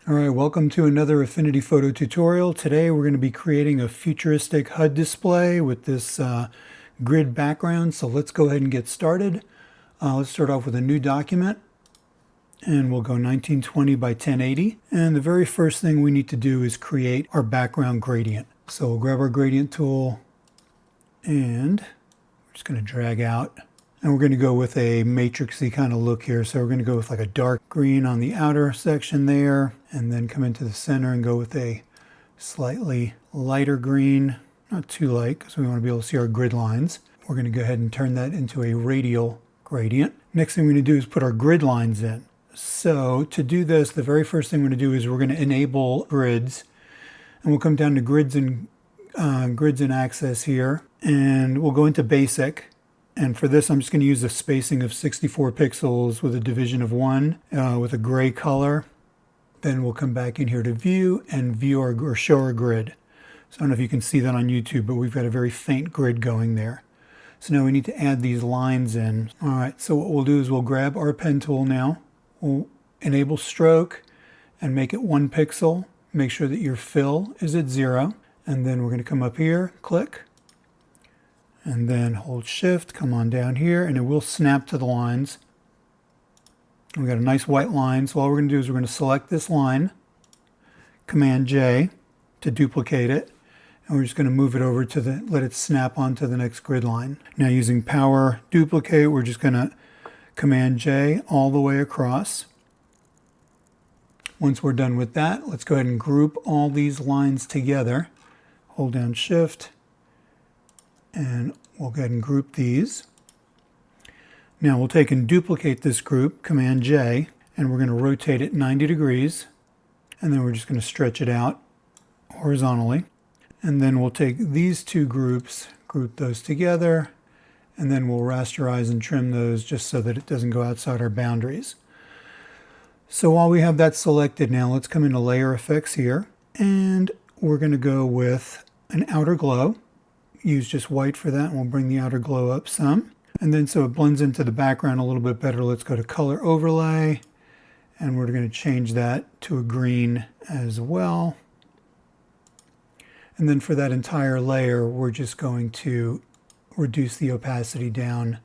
All right, welcome to another Affinity photo tutorial. Today we're going to be creating a futuristic HUD display with this grid background. So let's go ahead and get started. Let's start off with a new document and we'll go 1920 by 1080. And the very first thing we need to do is create our background gradient. So we'll grab our gradient tool and we're just going to drag out. And we're going to go with a matrixy kind of look here. So we're going to go with like a dark green on the outer section there, and then come into the center and go with a slightly lighter green, not too light because we want to be able to see our grid lines. We're going to go ahead and turn that into a radial gradient. Next thing we're going to do is put our grid lines in. So to do this, the very first thing we're going to do is we're going to enable grids, and we'll come down to grids and access here, and we'll go into basic. And for this, I'm just going to use a spacing of 64 pixels with a division of 1 with a gray color. Then we'll come back in here to view and view or show our grid. So I don't know if you can see that on YouTube, but we've got a very faint grid going there. So now we need to add these lines in. All right, so what we'll do is we'll grab our pen tool now. We'll enable stroke and make it 1 pixel. Make sure that your fill is at 0. And then we're going to come up here, click. And then hold shift, come on down here, and it will snap to the lines. We've got a nice white line, so all we're going to do is we're going to select this line, Command J to duplicate it, and we're just going to move it over to let it snap onto the next grid line. Now using power duplicate, we're just going to Command J all the way across. Once we're done with that, let's go ahead and group all these lines together. Hold down shift, and we'll go ahead and group these. Now we'll take and duplicate this group, Command J, and we're going to rotate it 90 degrees. And then we're just going to stretch it out horizontally. And then we'll take these two groups, group those together, and then we'll rasterize and trim those just so that it doesn't go outside our boundaries. So while we have that selected now, let's come into Layer Effects here, and we're going to go with an outer glow. Use just white for that, and we'll bring the outer glow up some. And then so it blends into the background a little bit better, let's go to Color Overlay, and we're going to change that to a green as well. And then for that entire layer, we're just going to reduce the opacity down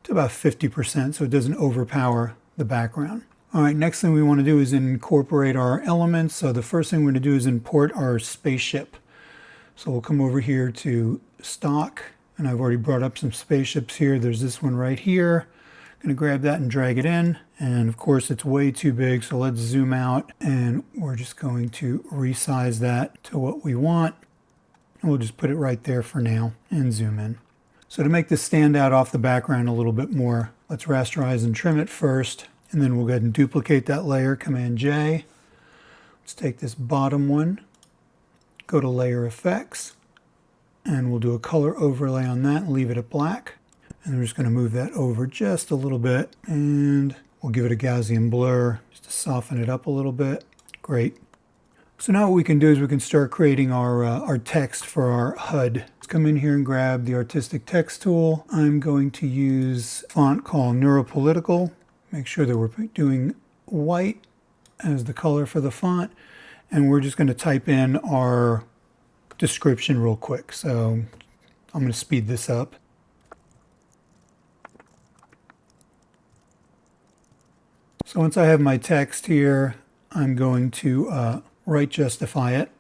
to about 50% so it doesn't overpower the background. All right, next thing we want to do is incorporate our elements. So the first thing we're going to do is import our spaceship. So we'll come over here to stock, and I've already brought up some spaceships here. There's this one right here. I'm going to grab that and drag it in, and of course it's way too big, so let's zoom out, and we're just going to resize that to what we want. And we'll just put it right there for now and zoom in. So to make this stand out off the background a little bit more, let's rasterize and trim it first, and then we'll go ahead and duplicate that layer, Command J. Let's take this bottom one, go to Layer Effects, and we'll do a color overlay on that and leave it at black. And we're just going to move that over just a little bit, and we'll give it a Gaussian blur just to soften it up a little bit. Great. So now what we can do is we can start creating our text for our HUD. Let's come in here and grab the Artistic Text tool. I'm going to use a font called Neuropolitical. Make sure that we're doing white as the color for the font. And we're just going to type in our description real quick. So I'm going to speed this up. So once I have my text here, I'm going to right justify it.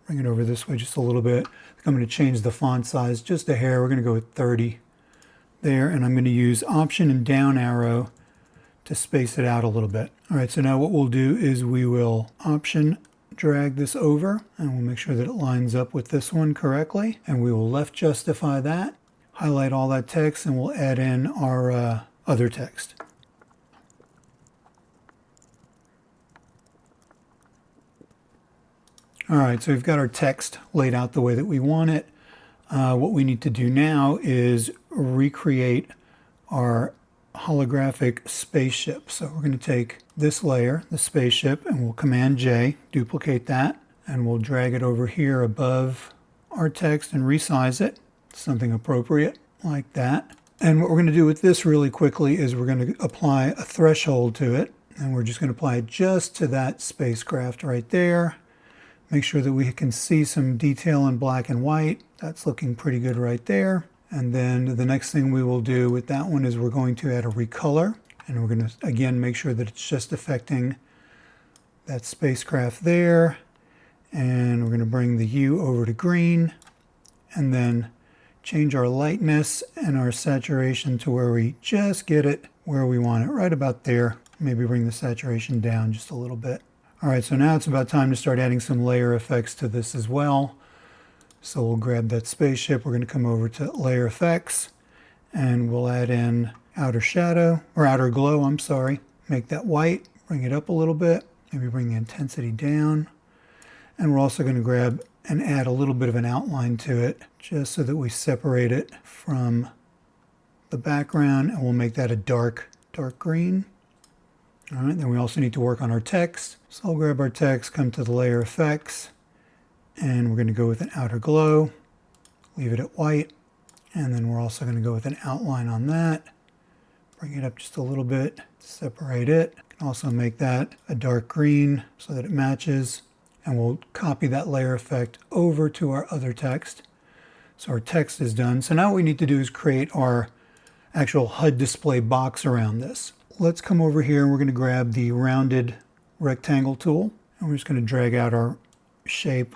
Bring it over this way just a little bit. I'm going to change the font size just a hair. We're going to go with 30 there. And I'm going to use Option and down arrow to space it out a little bit. All right, so now what we'll do is we will Option drag this over, and we'll make sure that it lines up with this one correctly. And we will left justify that, highlight all that text, and we'll add in our other text. All right, so we've got our text laid out the way that we want it. What we need to do now is recreate our holographic spaceship. So we're going to take this layer, the spaceship, and we'll Command J, duplicate that, and we'll drag it over here above our text and resize it, something appropriate like that. And what we're going to do with this really quickly is we're going to apply a threshold to it. And we're just going to apply it just to that spacecraft right there. Make sure that we can see some detail in black and white. That's looking pretty good right there. And then the next thing we will do with that one is we're going to add a recolor. And we're going to, again, make sure that it's just affecting that spacecraft there. And we're going to bring the hue over to green. And then change our lightness and our saturation to where we just get it where we want it, right about there. Maybe bring the saturation down just a little bit. All right, so now it's about time to start adding some layer effects to this as well. So we'll grab that spaceship. We're going to come over to layer effects and we'll add in outer shadow, or outer glow, I'm sorry. Make that white, bring it up a little bit, maybe bring the intensity down. And we're also going to grab and add a little bit of an outline to it, just so that we separate it from the background, and we'll make that a dark green. All right, then we also need to work on our text. So I'll grab our text, come to the layer effects, and we're going to go with an outer glow, leave it at white, and then we're also going to go with an outline on that. Bring it up just a little bit, separate it. Can also make that a dark green so that it matches, and we'll copy that layer effect over to our other text. So our text is done. So now what we need to do is create our actual HUD display box around this. Let's come over here and we're going to grab the rounded rectangle tool, and we're just going to drag out our shape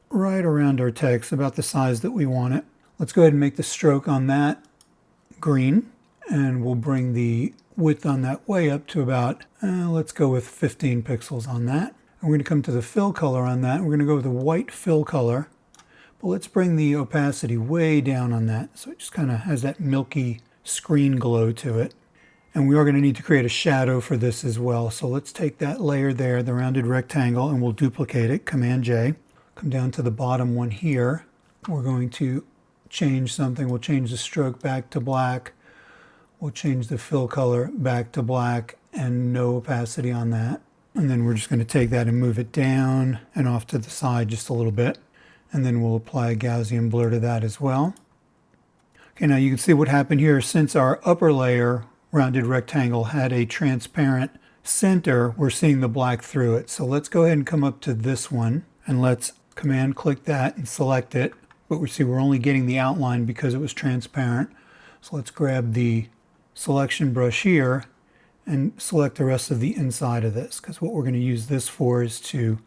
right around our text, about the size that we want it. Let's go ahead and make the stroke on that green, and we'll bring the width on that way up to about, let's go with 15 pixels on that. And we're going to come to the fill color on that. We're going to go with a white fill color, but let's bring the opacity way down on that so it just kind of has that milky screen glow to it. And we are going to need to create a shadow for this as well. So let's take that layer there, the rounded rectangle, and we'll duplicate it, Command J. Come down to the bottom one here. We're going to change something. We'll change the stroke back to black. We'll change the fill color back to black and no opacity on that. And then we're just going to take that and move it down and off to the side just a little bit. And then we'll apply a Gaussian blur to that as well. Okay, now you can see what happened here. Since our upper layer, rounded rectangle, had a transparent center, we're seeing the black through it. So let's go ahead and come up to this one and let's Command click that and select it. But we see we're only getting the outline because it was transparent. So let's grab the selection brush here and select the rest of the inside of this, because what we're going to use this for is to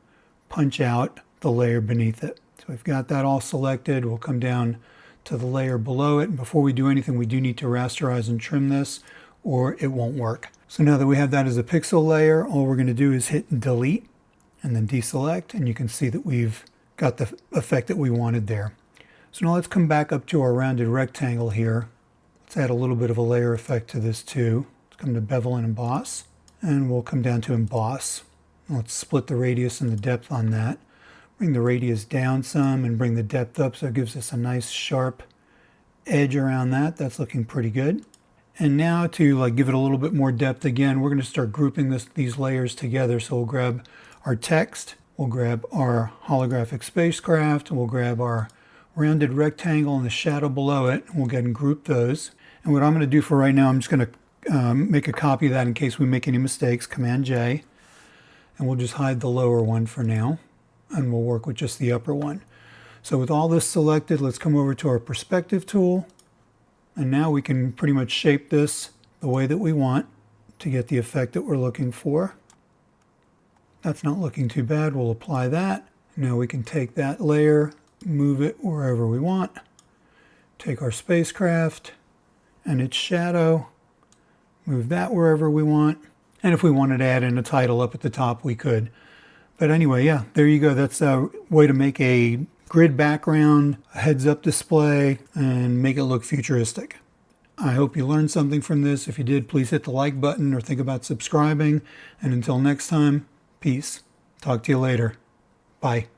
punch out the layer beneath it. So we've got that all selected. We'll come down to the layer below it, and before we do anything we do need to rasterize and trim this or it won't work. So now that we have that as a pixel layer, all we're going to do is hit delete and then deselect, and you can see that we've got the effect that we wanted there. So now let's come back up to our rounded rectangle here. Let's add a little bit of a layer effect to this too. Let's come to Bevel and Emboss, and we'll come down to Emboss. Let's split the radius and the depth on that. Bring the radius down some and bring the depth up so it gives us a nice sharp edge around that. That's looking pretty good. And now to give it a little bit more depth again, we're going to start grouping these layers together. So we'll grab our text, we'll grab our holographic spacecraft, and we'll grab our rounded rectangle and the shadow below it, and we'll go ahead and group those. And what I'm going to do for right now, I'm just going to make a copy of that in case we make any mistakes, Command J, and we'll just hide the lower one for now, and we'll work with just the upper one. So with all this selected, let's come over to our perspective tool, and now we can pretty much shape this the way that we want to get the effect that we're looking for. That's not looking too bad. We'll apply that. Now we can take that layer, move it wherever we want, take our spacecraft and its shadow, move that wherever we want, and if we wanted to add in a title up at the top, we could. But anyway, yeah, there you go. That's a way to make a grid background, a heads-up display, and make it look futuristic. I hope you learned something from this. If you did, please hit the like button or think about subscribing. And until next time, peace. Talk to you later. Bye.